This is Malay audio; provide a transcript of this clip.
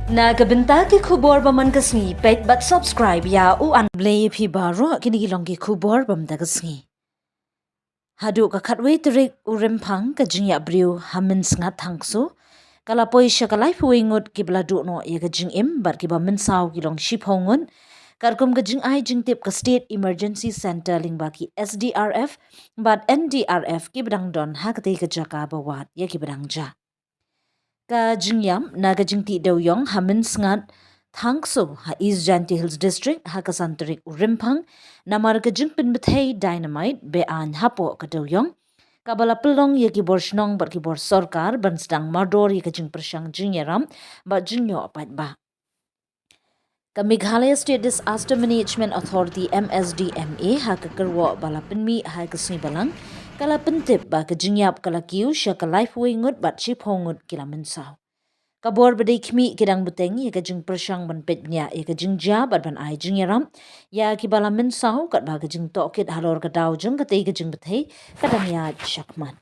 Nagabenta ki khubor baman kasngi pet but subscribe ya u an blay phi baro kini gilong ki khubor bam da kasngi. Hadu ka khatwe trik uremphang ka jingya briew Mynsngat thangsu kala poi shakalai phui ngut ki bladu no ye ka jingim bar ki ba minsaw gilong shiphongun karkum ka jing ai jing tip ka state emergency center lingba ki SDRF but NDRF ki bdang don ha ka te ka jaka bawat ye ki bdang ja. Ka jingiap na ka jingti dewiong Mynsngat thangso ha East Janti Hills District ha ka santarik urimpang namar ka jingpin bethei dynamite be an hapo ka dewiong kabala pelong ye ki borshnong bar ki bor sarkar banstang mardor ye ka jing persang jingyaram ba jingyo apat ba. Ka Meghalaya State Disaster Management Authority MSDMA ha ka kerwo bala penmi ha ka sni balang kala pentip ba ka jingiap kala Kiew sya ka life wingut bat shiphongut kila mensaw. Kabor badai khmi kidang buteng ye ka jing persang ban petnya ye ka jingiap bat ban ai jingyaram ya ki bala mensaw kat ba ka jing tokit halor ka daw jeng ka te ka jing bethei kadang ya shakman.